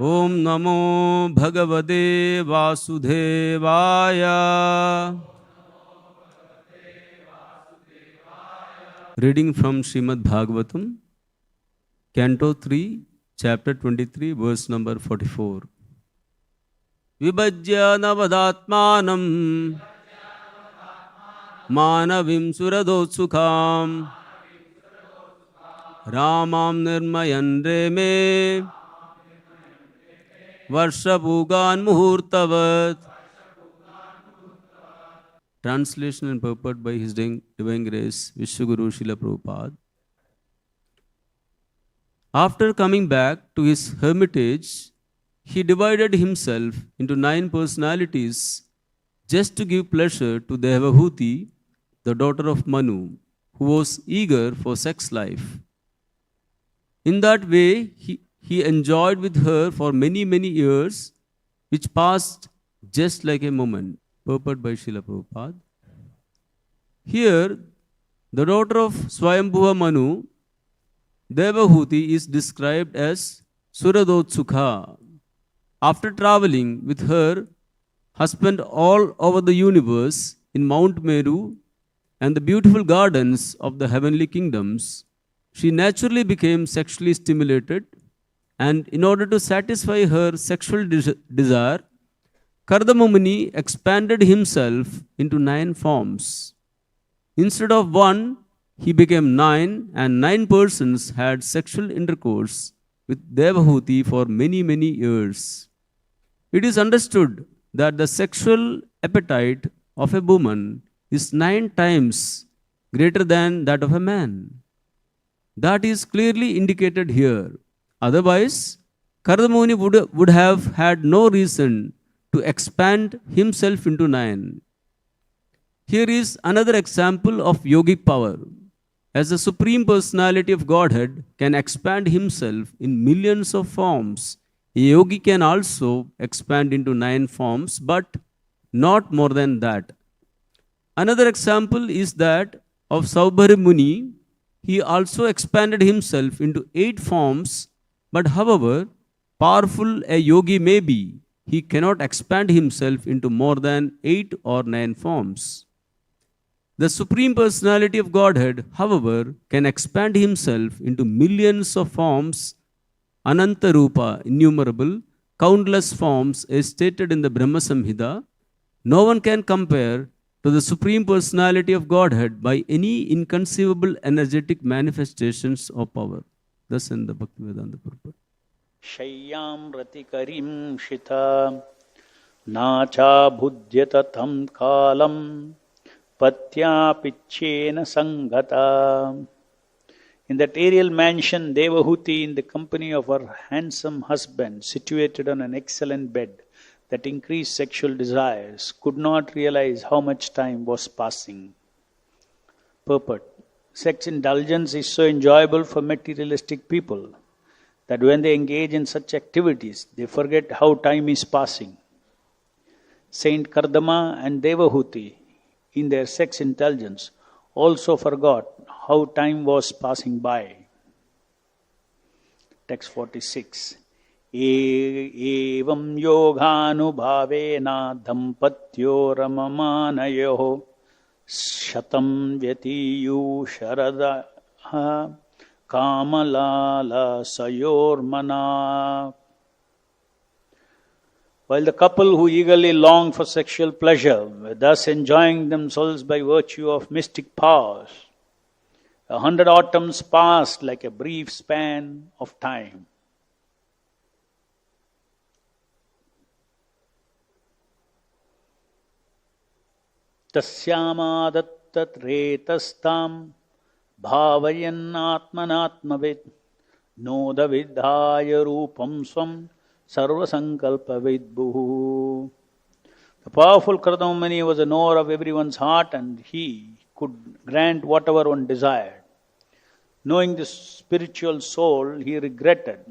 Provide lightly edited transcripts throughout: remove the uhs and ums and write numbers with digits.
Om Namo Bhagavate Vasudevaya. Reading from Srimad Bhagavatam, Canto 3, Chapter 23, verse number 44. Vibhajya navadatmanam manavim suradotsukam ramam nirmayan reme varshabhugan muhurtavat. Translation and purport by His Divine Grace, Vishwaguru Srila Prabhupada. After coming back to his hermitage, he divided himself into 9 personalities just to give pleasure to Devahuti, the daughter of Manu, who was eager for sex life. In that way, he enjoyed with her for many, many years, which passed just like a moment. Purport by Srila Prabhupada. Here, the daughter of Swayambhuva Manu, Devahuti, is described as Suradotsukha. After traveling with her husband all over the universe in Mount Meru and the beautiful gardens of the heavenly kingdoms, she naturally became sexually stimulated, and in order to satisfy her sexual desire, Kardama Muni expanded himself into 9 forms. Instead of 1, he became 9, and 9 persons had sexual intercourse with Devahuti for many, many years. It is understood that the sexual appetite of a woman is 9 times greater than that of a man. That is clearly indicated here. Otherwise, Kardama Muni would have had no reason to expand himself into 9. Here is another example of yogic power. As the Supreme Personality of Godhead can expand himself in millions of forms, a yogi can also expand into 9 forms, but not more than that. Another example is that of Saubhari Muni. He also expanded himself into 8 forms, but however powerful a yogi may be, he cannot expand himself into more than 8 or 9 forms. The Supreme Personality of Godhead, however, can expand himself into millions of forms, Ananta Rupa, innumerable, countless forms, as stated in the Brahma Samhita. No one can compare to the Supreme Personality of Godhead by any inconceivable energetic manifestations of power. Thus in the Bhaktivedanta purport. Shayyam ratikarim shita nacha budhyatatam kalam patya pichena sangata. In that aerial mansion, Devahuti, in the company of her handsome husband, situated on an excellent bed that increased sexual desires, could not realize how much time was passing. Purport. Sex indulgence is so enjoyable for materialistic people that when they engage in such activities, they forget how time is passing. Saint Kardama and Devahuti, in their sex indulgence, also forgot how time was passing by. Text 46. Evam yoganubhavena dampatyo ramamanayo shatam vyatiyu sharadaha kamalala sayormana. While the couple who eagerly longed for sexual pleasure were thus enjoying themselves by virtue of mystic powers, 100 autumns passed like a brief span of time. Tasyamadattat retastam bhavayannatmanatmavid nodavidhaya rupam swam sarvasankalpa vidbuhu. The powerful Kardama Muni was a knower of everyone's heart, and he could grant whatever one desired. Knowing the spiritual soul, he regarded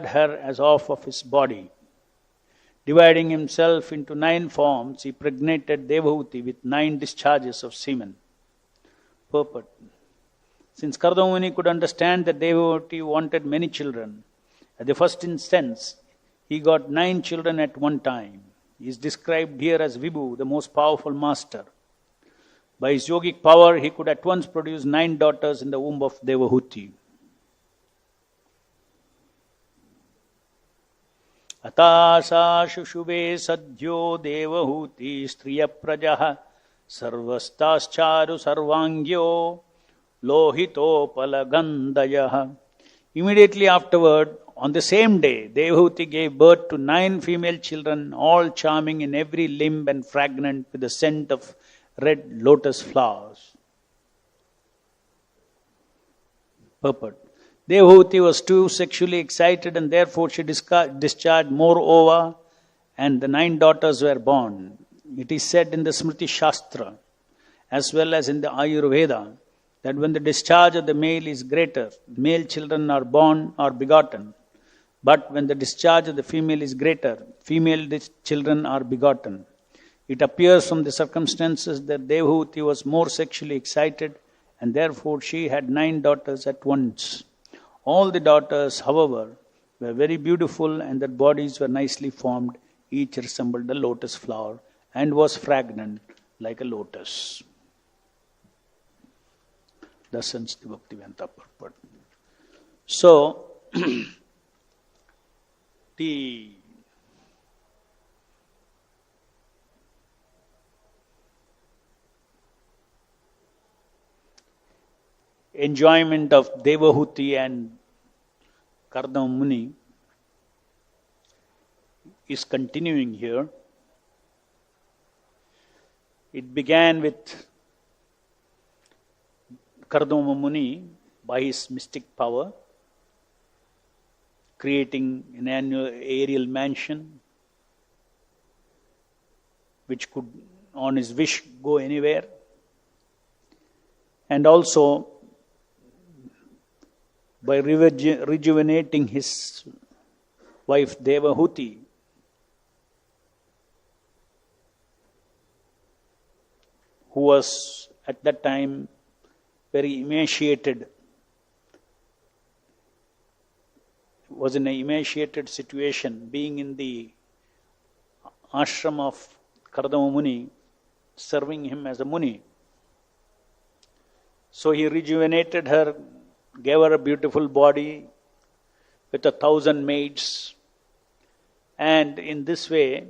her as half of his body. Dividing himself into 9 forms, he pregnated Devahuti with 9 discharges of semen. Purport. Since Kardama Muni could understand that devotee wanted many children, at the first instance, he got 9 children at one time. He is described here as Vibhu, the most powerful master. By his yogic power, he could at once produce 9 daughters in the womb of Devahuti. Atasa shushube sadhyo Devahuti striya prajaha sarvastascharu sarvangyo lohito palagandayah. Immediately afterward, on the same day, Devahuti gave birth to 9 female children, all charming in every limb and fragrant with the scent of red lotus flowers. Purport. Devahuti was too sexually excited and therefore she discharged more ova and the 9 daughters were born. It is said in the Smriti Shastra as well as in the Ayurveda that when the discharge of the male is greater, male children are born or begotten. But when the discharge of the female is greater, female children are begotten. It appears from the circumstances that Devahuti was more sexually excited and therefore she had 9 daughters at once. All the daughters, however, were very beautiful and their bodies were nicely formed. Each resembled a lotus flower and was fragrant like a lotus. Thus ends the Bhaktivedanta purport. So, the enjoyment of Devahuti and Kardama Muni is continuing here. It began with Kardama Muni by his mystic power, creating an aerial mansion which could, on his wish, go anywhere. And also by rejuvenating his wife Devahuti, who was at that time very emaciated, was in an emaciated situation, being in the ashram of Kardama Muni, serving him as a Muni. So he rejuvenated her, gave her a beautiful body with 1,000 maids, and in this way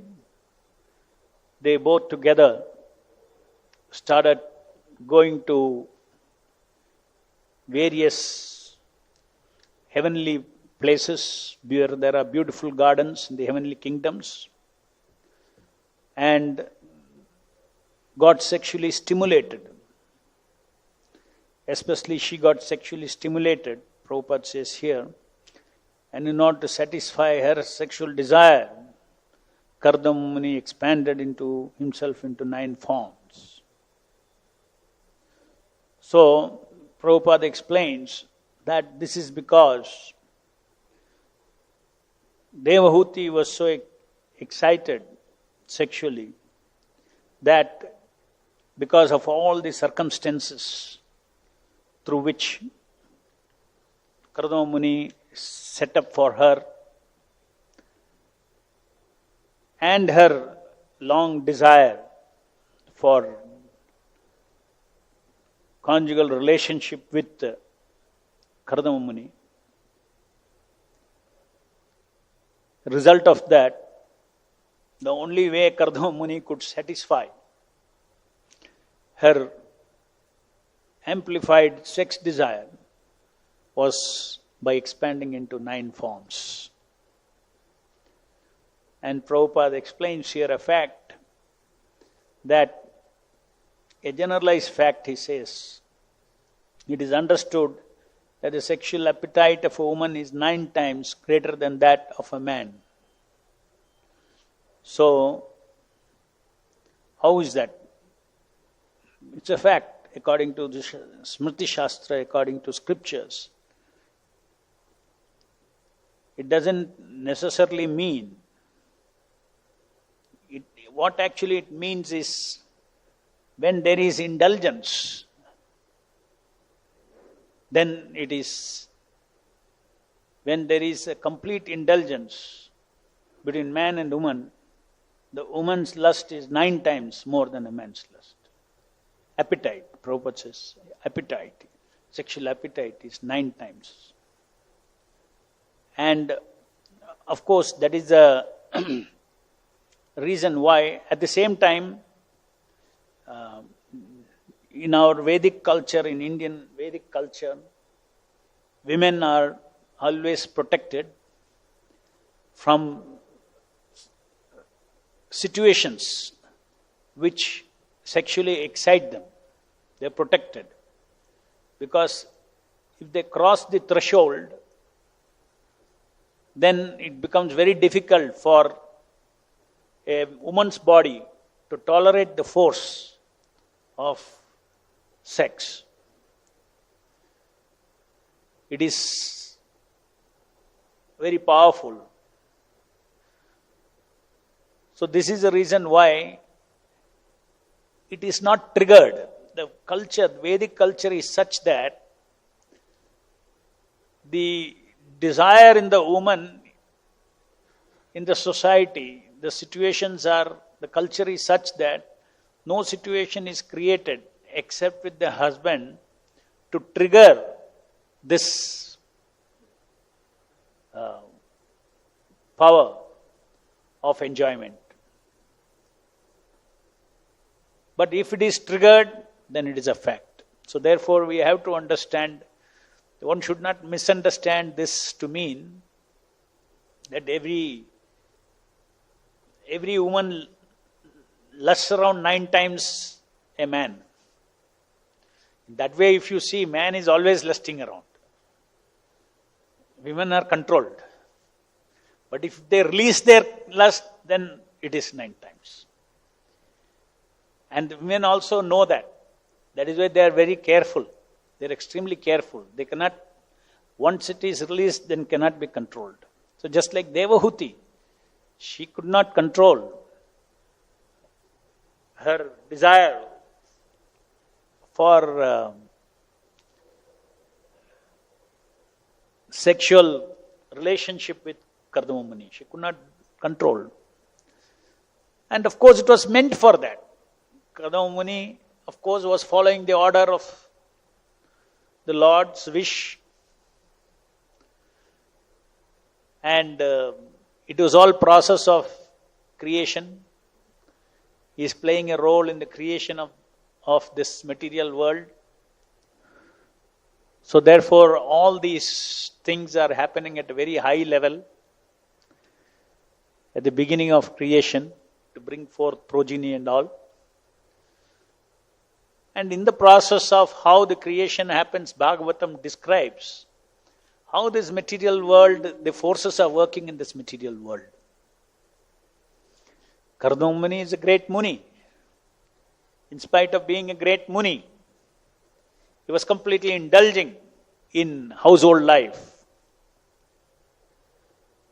they both together started going to various heavenly places where there are beautiful gardens in the heavenly kingdoms, and got sexually stimulated. Especially she got sexually stimulated, Prabhupada says here, and in order to satisfy her sexual desire, Kardama Muni expanded himself into 9 forms. So, Prabhupada explains that this is because Devahuti was so excited sexually that because of all the circumstances through which Kardama Muni set up for her and her long desire for conjugal relationship with Kardama Muni, result of that, the only way Kardama Muni could satisfy her amplified sex desire was by expanding into 9 forms. And Prabhupada explains here a fact that a generalized fact, he says, it is understood that the sexual appetite of a woman is 9 times greater than that of a man. So, how is that? It's a fact. According to the Smriti Shastra, according to scriptures, it doesn't necessarily mean. What actually it means is when there is indulgence, then it is, when there is a complete indulgence between man and woman, the woman's lust is 9 times more than a man's lust. Appetite, Prabhupada says, appetite, sexual appetite is 9 times. And of course, that is the reason why, at the same time, in our Vedic culture, in Indian Vedic culture, women are always protected from situations which sexually excite them. They are protected. Because if they cross the threshold, then it becomes very difficult for a woman's body to tolerate the force of sex. It is very powerful. So this is the reason why it is not triggered. The culture, Vedic culture is such that the desire in the woman, in the society, the situations are, the culture is such that no situation is created except with the husband to trigger this power of enjoyment. But if it is triggered, then it is a fact. So therefore we have to understand, one should not misunderstand this to mean that every woman lusts around 9 times a man. That way, if you see, man is always lusting around. Women are controlled. But if they release their lust, then it is 9 times. And women also know that. That is why they are very careful. They are extremely careful. They cannot, once it is released, then cannot be controlled. So just like Devahuti, she could not control her desire for sexual relationship with Kardama Muni. She could not control. And of course it was meant for that. Kardama Muni, of course, was following the order of the Lord's wish. And it was all process of creation. He is playing a role in the creation of this material world. So therefore, all these things are happening at a very high level at the beginning of creation to bring forth progeny and all. And in the process of how the creation happens, Bhagavatam describes how this material world, the forces are working in this material world. Kardama Muni is a great Muni. In spite of being a great Muni, he was completely indulging in household life.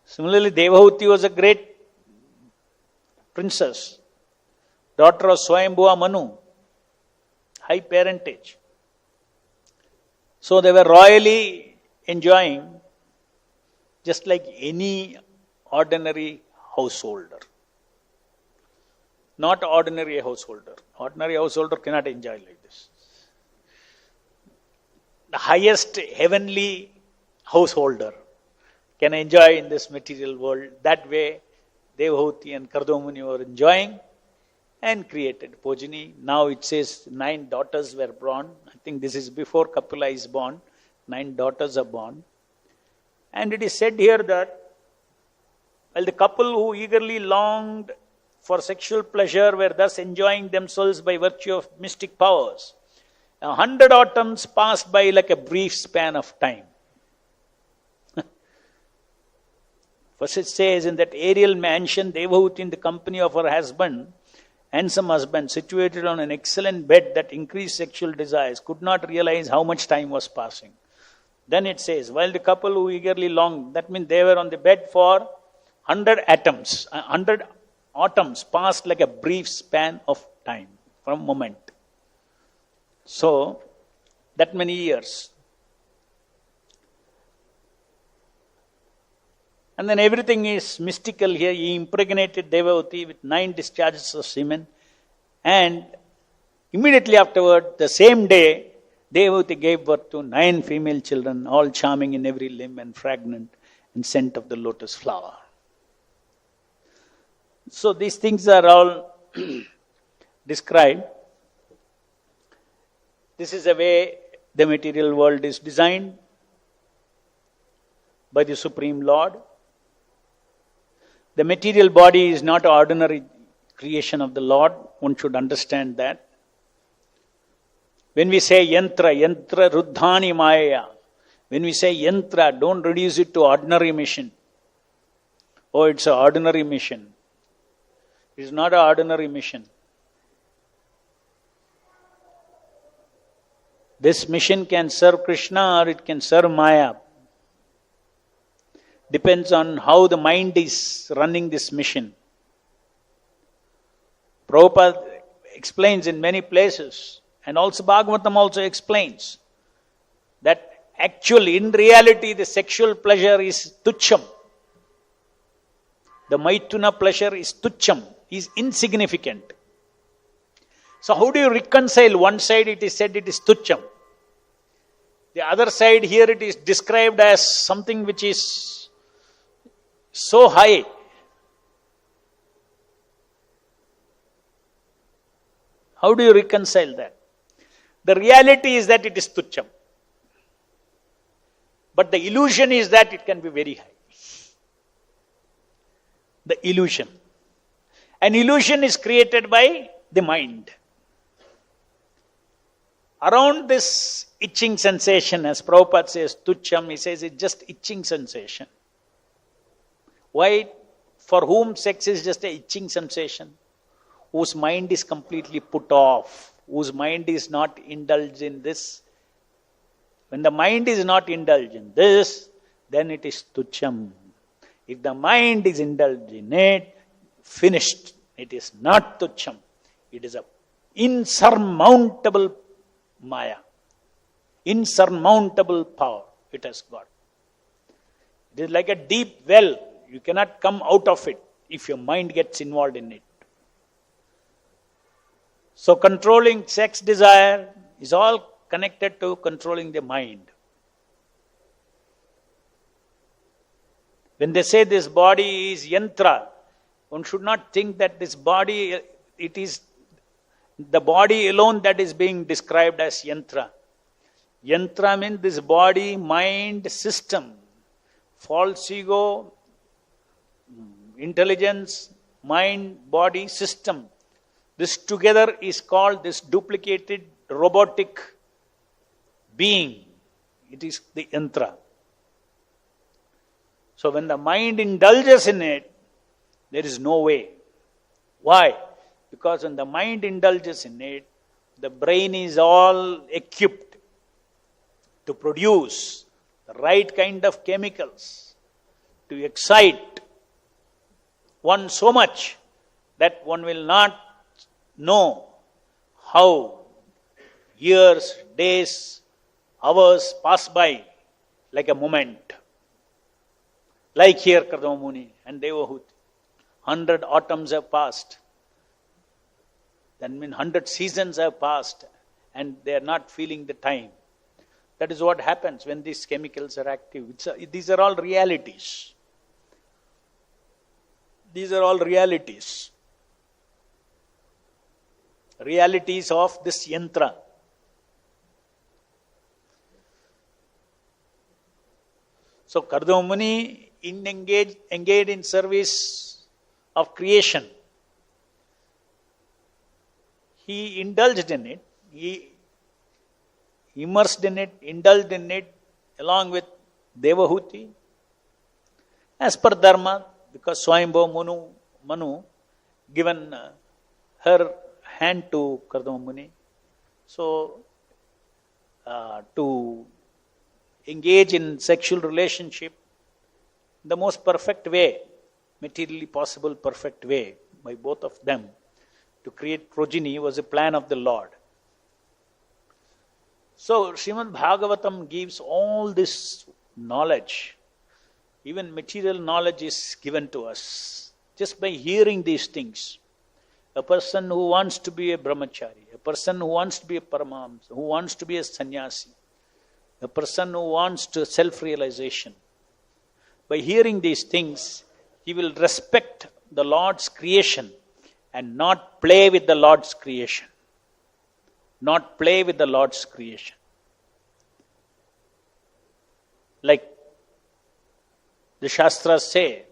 Similarly, Devahuti was a great princess, daughter of Swayambhuva Manu, high parentage. So they were royally enjoying just like any ordinary householder. Not ordinary householder. Ordinary householder cannot enjoy like this. The highest heavenly householder can enjoy in this material world. That way, Devahuti and Kardama Muni were enjoying and created progeny. Now it says 9 daughters were born. I think this is before Kapila is born. 9 daughters are born. And it is said here that while the couple who eagerly longed for sexual pleasure were thus enjoying themselves by virtue of mystic powers, 100 autumns passed by like a brief span of time. First it says, in that aerial mansion, Devahuti in the company of her husband, handsome husband, situated on an excellent bed that increased sexual desires, could not realize how much time was passing. Then it says, while the couple who eagerly longed, that means they were on the bed for 100 autumns passed like a brief span of time, from moment. So, that many years. And then everything is mystical here. He impregnated Devavati with 9 discharges of semen. And immediately afterward, the same day, Devavati gave birth to 9 female children, all charming in every limb and fragrant in scent of the lotus flower. So these things are all described. This is the way the material world is designed by the Supreme Lord. The material body is not an ordinary creation of the Lord. One should understand that. When we say yantra, yantra ruddhani maya. When we say yantra, don't reduce it to ordinary mission. Oh, it's an ordinary mission. It is not an ordinary mission. This mission can serve Krishna or it can serve Maya. Depends on how the mind is running this mission. Prabhupada explains in many places, and also Bhagavatam also explains, that actually, in reality, the sexual pleasure is tucham. The maituna pleasure is tucham, is insignificant. So how do you reconcile? One side it is said it is tucham. The other side here it is described as something which is so high. How do you reconcile that? The reality is that it is tucham. But the illusion is that it can be very high. The illusion. An illusion is created by the mind. Around this itching sensation, as Prabhupada says, tucham, he says it's just itching sensation. Why? For whom sex is just an itching sensation? Whose mind is completely put off, whose mind is not indulged in this. When the mind is not indulged in this, then it is tucham. If the mind is indulged in it, finished. It is not tucham. It is an insurmountable maya. Insurmountable power it has got. It is like a deep well. You cannot come out of it if your mind gets involved in it. So controlling sex desire is all connected to controlling the mind. When they say this body is yantra, one should not think that this body, it is the body alone that is being described as yantra. Yantra means this body, mind, system, false ego, intelligence, mind, body, system. This together is called this duplicated robotic being. It is the yantra. So when the mind indulges in it, there is no way. Why? Because when the mind indulges in it, the brain is all equipped to produce the right kind of chemicals to excite one so much that one will not know how years, days, hours pass by like a moment. Like here, Kardama Muni and Devahuti. 100 autumns have passed. That means 100 seasons have passed and they are not feeling the time. That is what happens when these chemicals are active. These are all realities. These are all realities. Realities of this yantra. So Kardama Muni engaged in service of creation. He indulged in it. He immersed in it, indulged in it along with Devahuti. As per Dharma, because Swami Manu given her hand to Kardama Muni. So, to engage in sexual relationship the most perfect way, materially possible perfect way by both of them to create progeny was a plan of the Lord. So, Srimad Bhagavatam gives all this knowledge Even material knowledge is given to us. Just by hearing these things, a person who wants to be a brahmachari, a person who wants to be a paramahamsa, who wants to be a sannyasi, a person who wants to self-realization, by hearing these things, he will respect the Lord's creation and not play with the Lord's creation. Not play with the Lord's creation. Like the Shastras say,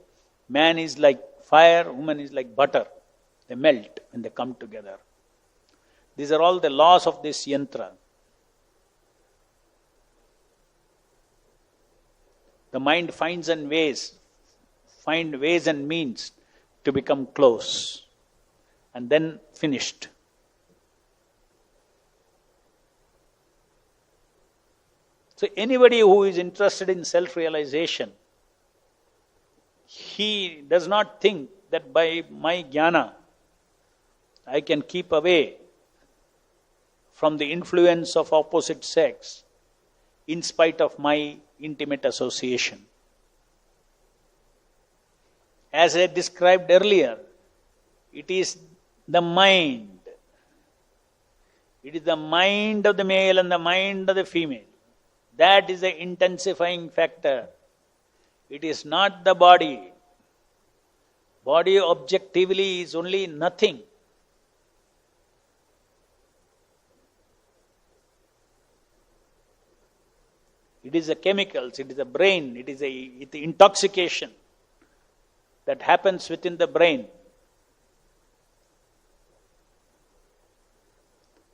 man is like fire, woman is like butter. They melt when they come together. These are all the laws of this yantra. The mind finds ways and means to become close and then finished. So anybody who is interested in self-realization, he does not think that by my jnana, I can keep away from the influence of opposite sex in spite of my intimate association. As I described earlier, it is the mind. It is the mind of the male and the mind of the female. That is the intensifying factor. It is not the body. Body objectively is only nothing. It is the chemicals, it is the brain, it is the intoxication that happens within the brain.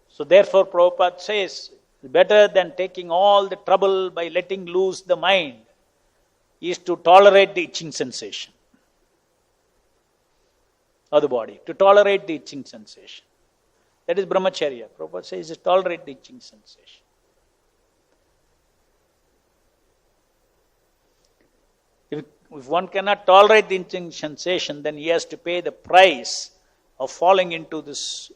So therefore Prabhupada says, better than taking all the trouble by letting loose the mind is to tolerate the itching sensation of the body, to tolerate the itching sensation. That is brahmacharya. Prabhupada says, to tolerate the itching sensation. If one cannot tolerate the itching sensation, then he has to pay the price of falling into this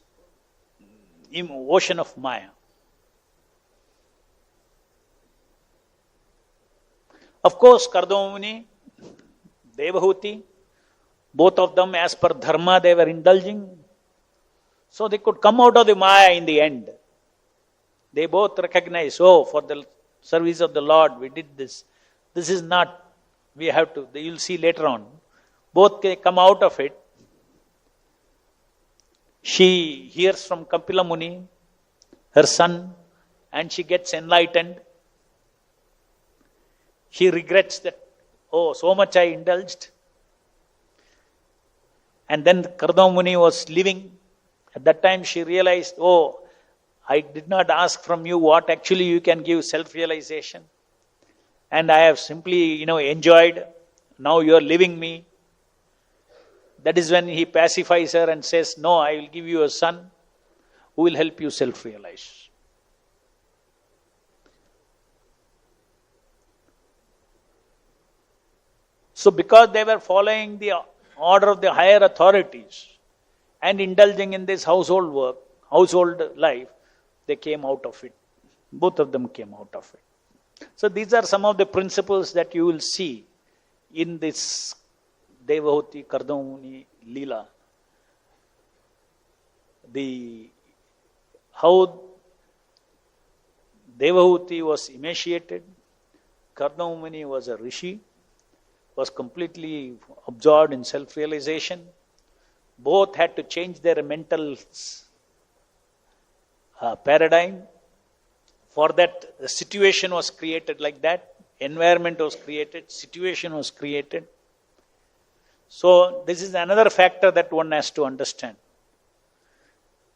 ocean of Maya. Of course, Kardama Muni, Devahuti, both of them as per dharma they were indulging. So they could come out of the Maya in the end. They both recognize, for the service of the Lord we did this. This is not, we have to, you'll see later on. Both come out of it. She hears from Kapila Muni, her son, and she gets enlightened. She regrets that, so much I indulged. And then Kardama Muni was living. At that time she realized, I did not ask from you what actually you can give self-realization. And I have simply, enjoyed. Now you are leaving me. That is when he pacifies her and says, no, I will give you a son who will help you self-realize. So because they were following the order of the higher authorities and indulging in this household work, household life, they came out of it. Both of them came out of it. So these are some of the principles that you will see in this Devahuti Kardama Muni Leela. How Devahuti was emaciated, Kardama Muni was a rishi, was completely absorbed in self-realization. Both had to change their mental paradigm. For that, the situation was created like that. Environment was created. Situation was created. So, this is another factor that one has to understand.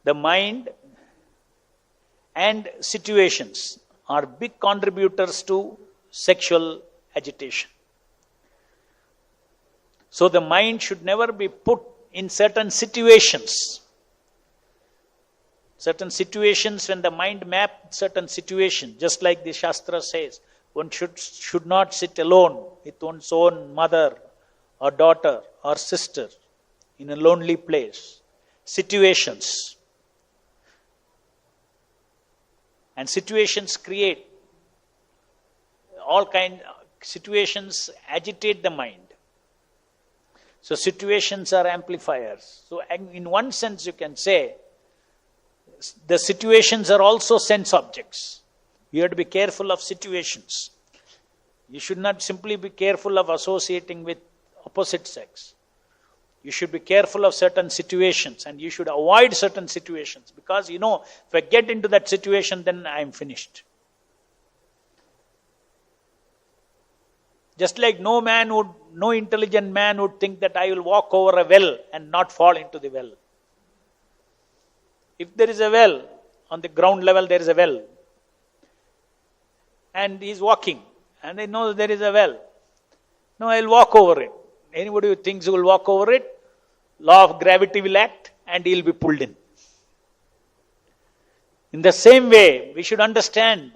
The mind and situations are big contributors to sexual agitation. So, the mind should never be put in certain situations. Certain situations, when the mind maps certain situations, just like the Shastra says, one should not sit alone with one's own mother or daughter or sister in a lonely place. Situations. And situations create all kind, situations agitate the mind. So situations are amplifiers. So in one sense you can say, the situations are also sense objects. You have to be careful of situations. You should not simply be careful of associating with opposite sex. You should be careful of certain situations and you should avoid certain situations because if I get into that situation, then I am finished. Just like no intelligent man would think that I will walk over a well and not fall into the well. If there is a well, on the ground level there is a well, and he is walking, and he knows there is a well. No, I will walk over it. Anybody who thinks he will walk over it, law of gravity will act and he will be pulled in. In the same way, we should understand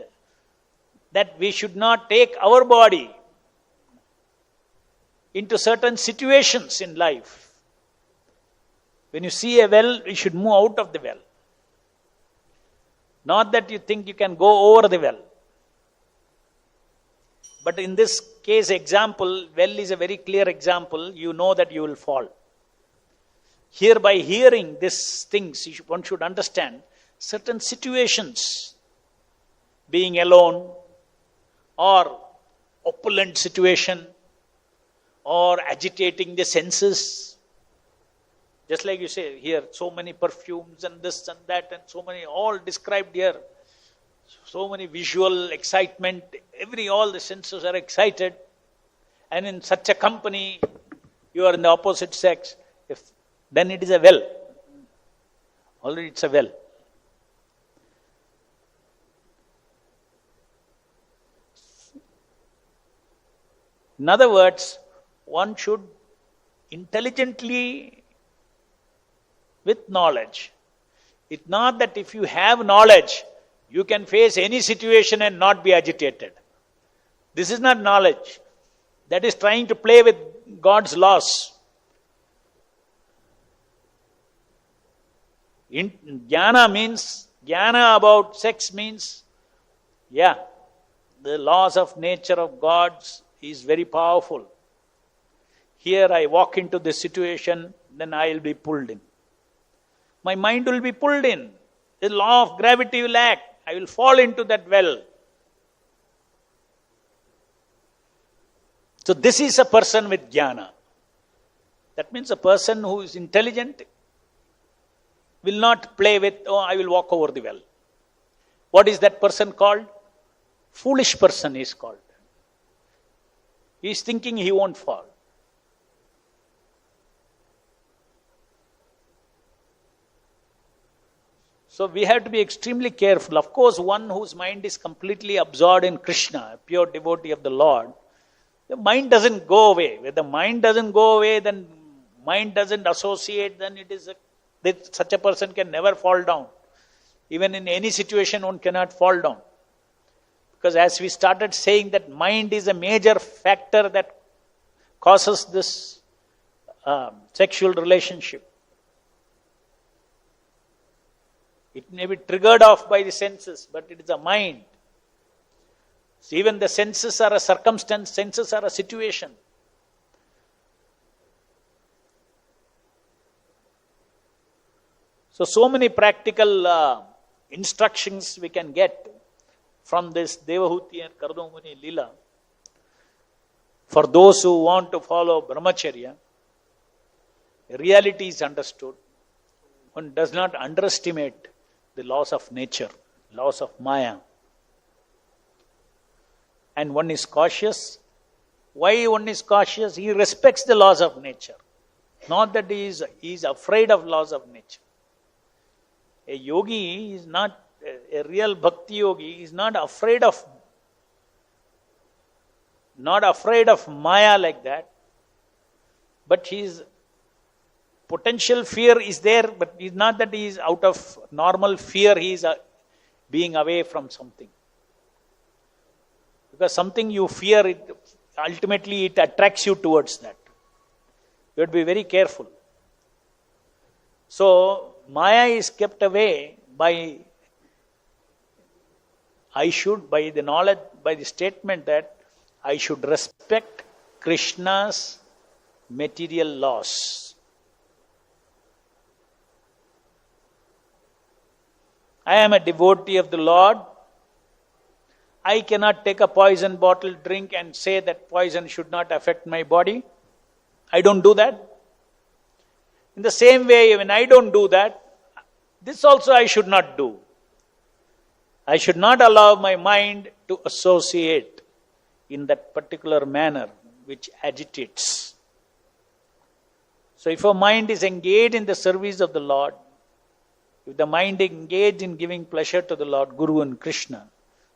that we should not take our body into certain situations in life. When you see a well, you should move out of the well. Not that you think you can go over the well. But in this case example, well is a very clear example. You know that you will fall. Here by hearing these things, one should understand certain situations, being alone or opulent situation or agitating the senses. Just like you say here, so many perfumes and this and that and so many, all described here. So many visual excitement, all the senses are excited. And in such a company, you are in the opposite sex, then it is a well. Already it's a well. In other words, one should intelligently, with knowledge. It's not that if you have knowledge, you can face any situation and not be agitated. This is not knowledge. That is trying to play with God's laws. Jnana about sex means, the laws of nature of God's is very powerful. Here I walk into this situation, then I will be pulled in. My mind will be pulled in. The law of gravity will act. I will fall into that well. So this is a person with jnana. That means a person who is intelligent will not play with, I will walk over the well. What is that person called? Foolish person is called. He is thinking he won't fall. So we have to be extremely careful. Of course, one whose mind is completely absorbed in Krishna, a pure devotee of the Lord, the mind doesn't go away. When the mind doesn't go away, then mind doesn't associate, then such a person can never fall down. Even in any situation, one cannot fall down. Because as we started saying that mind is a major factor that causes this sexual relationship. It may be triggered off by the senses, but it is a mind. So even the senses are a circumstance, senses are a situation. So many practical instructions we can get from this Devahuti and Kardama Muni Lila. For those who want to follow brahmacharya, reality is understood. One does not underestimate the laws of nature, laws of Maya. And one is cautious. Why one is cautious? He respects the laws of nature. Not that he is afraid of laws of nature. A yogi is not, a real bhakti yogi is not afraid of Maya like that. But his potential fear is there, but it's not that he is out of normal fear, he is being away from something. Because something you fear, ultimately it attracts you towards that. You have to be very careful. So, Maya is kept away by the knowledge, by the statement that I should respect Krishna's material laws. I am a devotee of the Lord. I cannot take a poison bottle, drink and say that poison should not affect my body. I don't do that. In the same way, when I don't do that, this also I should not do. I should not allow my mind to associate in that particular manner which agitates. So if a mind is engaged in the service of the Lord, if the mind is engaged in giving pleasure to the Lord, Guru and Krishna,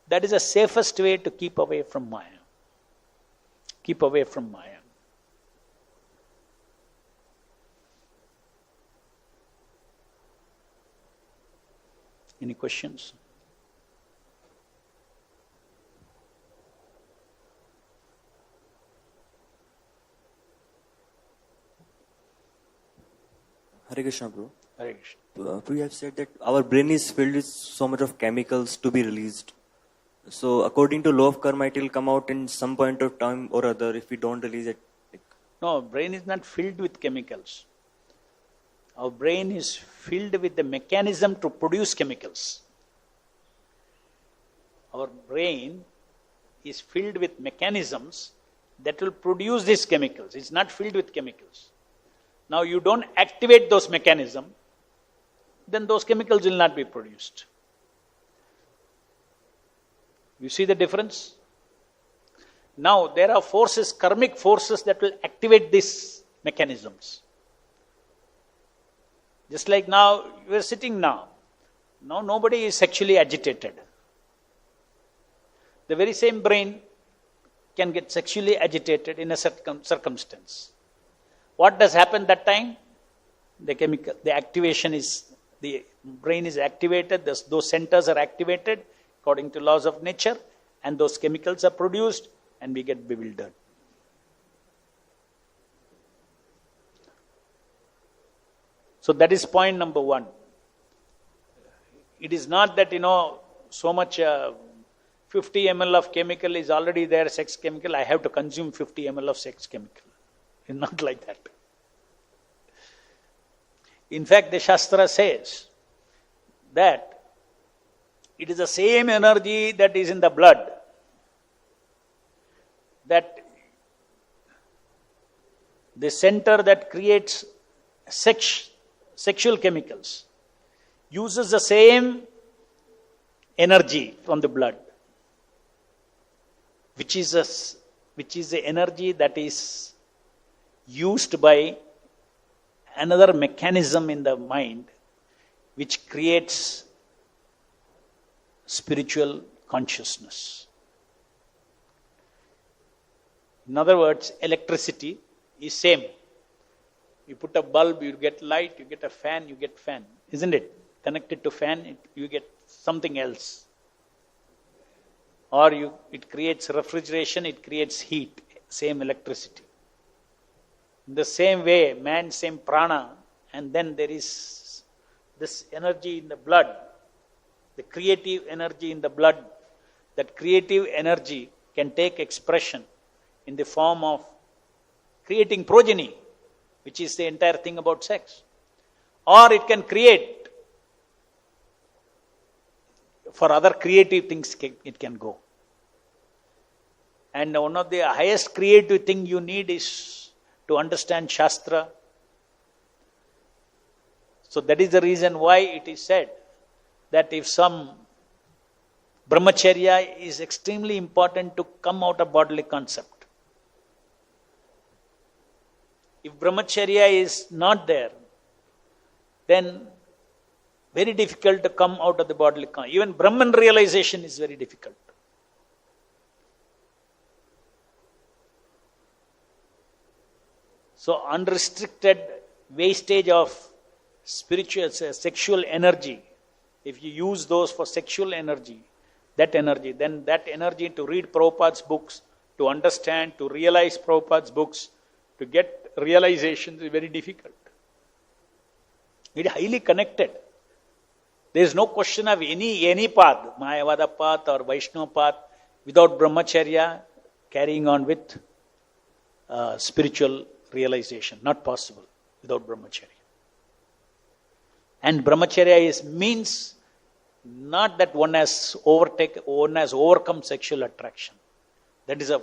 that is the safest way to keep away from Maya. Keep away from Maya. Any questions? Hare Krishna, bro. Hare Krishna. You have said that our brain is filled with so much of chemicals to be released. So, according to law of karma, it will come out in some point of time or other if we don't release it. No, brain is not filled with chemicals. Our brain is filled with the mechanism to produce chemicals. Our brain is filled with mechanisms that will produce these chemicals. It's not filled with chemicals. Now you don't activate those mechanisms, then those chemicals will not be produced. You see the difference? Now there are forces, karmic forces that will activate these mechanisms. Just like now, you are sitting now. Now nobody is sexually agitated. The very same brain can get sexually agitated in a circumstance. What does happen that time? The activation is, the brain is activated, those centers are activated according to laws of nature, and those chemicals are produced, and we get bewildered. So that is point number one. It is not that, so much 50 ml of chemical is already there, sex chemical, I have to consume 50 ml of sex chemical. It's not like that. In fact, the Shastra says that it is the same energy that is in the blood, that the center that creates sexual chemicals uses the same energy from the blood, which is the energy that is used by another mechanism in the mind which creates spiritual consciousness. In other words, electricity is same. You put a bulb, you get light, you get a fan, you get fan. Isn't it? Connected to fan, you get something else. Or it creates refrigeration, it creates heat, same electricity. In the same way, man, same prana, and then there is this energy in the blood, the creative energy in the blood. That creative energy can take expression in the form of creating progeny, which is the entire thing about sex. Or it can create, for other creative things it can go. And one of the highest creative thing you need is to understand Shastra. So that is the reason why it is said that if some brahmacharya is extremely important to come out of bodily concept. If brahmacharya is not there, then very difficult to come out of the bodily concept. Even Brahman realization is very difficult. So unrestricted wastage of sexual energy, if you use those for sexual energy, then that energy to read Prabhupada's books, to understand, to realize Prabhupada's books, to get realization is very difficult. It is highly connected. There is no question of any path, Mayavada path or Vaishnava path, without brahmacharya, carrying on with spiritual realization. Not possible without brahmacharya. And brahmacharya means not that one has overcome sexual attraction. That is a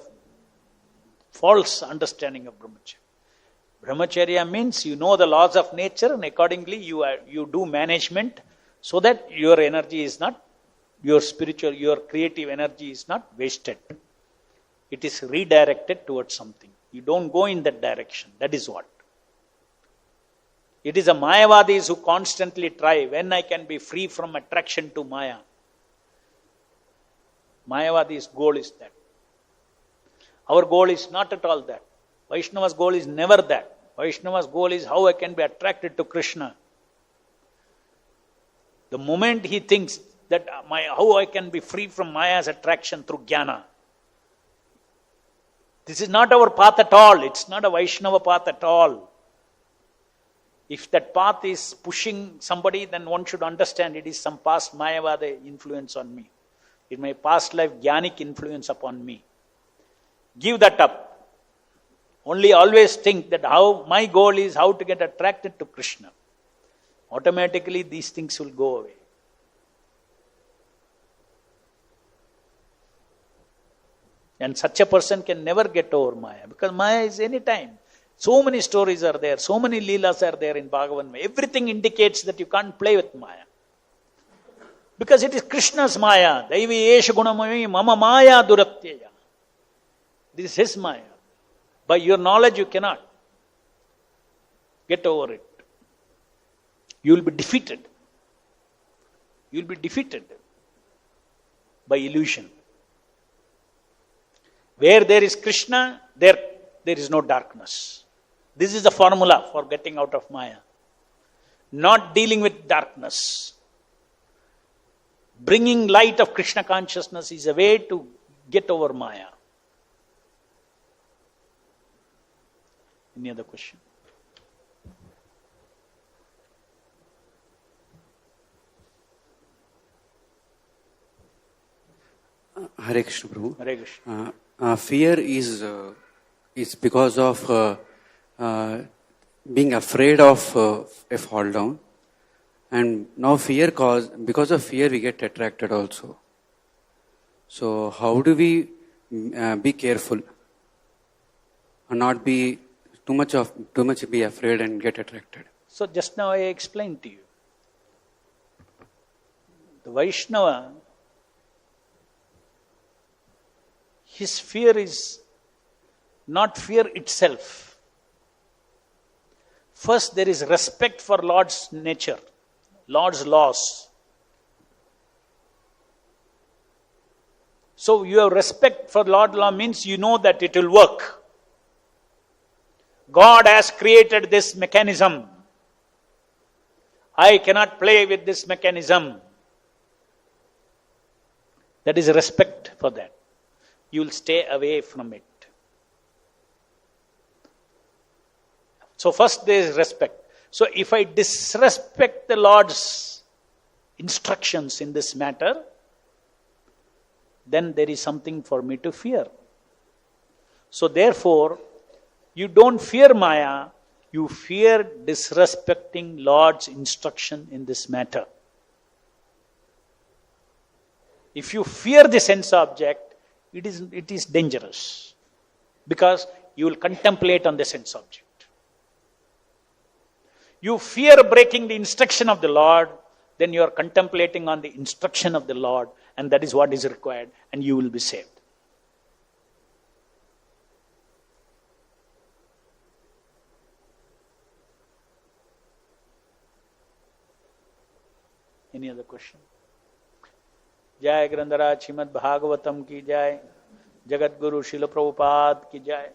false understanding of brahmacharya. Brahmacharya means you know the laws of nature, and accordingly you do management so that your energy is not, your creative energy is not wasted. It is redirected towards something. You don't go in that direction. That is what. It is the Mayavadis who constantly try, when I can be free from attraction to Maya. Mayavadi's goal is that. Our goal is not at all that. Vaishnava's goal is never that. Vaishnava's goal is how I can be attracted to Krishna. The moment he thinks that how I can be free from Maya's attraction through jnana, this is not our path at all. It's not a Vaishnava path at all. If that path is pushing somebody, then one should understand it is some past Mayavada influence on me. It may past life jnanic influence upon me. Give that up. Only always think that how my goal is how to get attracted to Krishna. Automatically these things will go away. And such a person can never get over Maya, because Maya is any time. So many stories are there, so many leelas are there in Bhagavan. Everything indicates that you can't play with Maya. Because it is Krishna's Maya. Daivi esha gunamami mama Maya duratyaya. This is his Maya. By your knowledge you cannot get over it. You will be defeated. You will be defeated by illusion. Where there is Krishna, there is no darkness. This is the formula for getting out of Maya. Not dealing with darkness. Bringing light of Krishna consciousness is a way to get over Maya. Any other question? Hare Krishna, Prabhu. Hare Krishna. Fear is because of being afraid of a fall down, and now because of fear we get attracted also. So how do we be careful and not be too much be afraid and get attracted? So just now I explained to you. The Vaishnava, his fear is not fear itself. First, there is respect for Lord's nature, Lord's laws. So you have respect for Lord's law means you know that it will work. God has created this mechanism. I cannot play with this mechanism. That is respect for that. You will stay away from it. So first there is respect. So if I disrespect the Lord's instructions in this matter, then there is something for me to fear. So therefore, you don't fear Maya, you fear disrespecting Lord's instruction in this matter. If you fear the sense object, it is dangerous, because you will contemplate on the sense object. You fear breaking the instruction of the Lord, then you are contemplating on the instruction of the Lord, and that is what is required, and you will be saved. Any other question? Jai Grandharaj Srimad Bhagavatam ki jai. Jagat Guru Srila Prabhupada ki jai.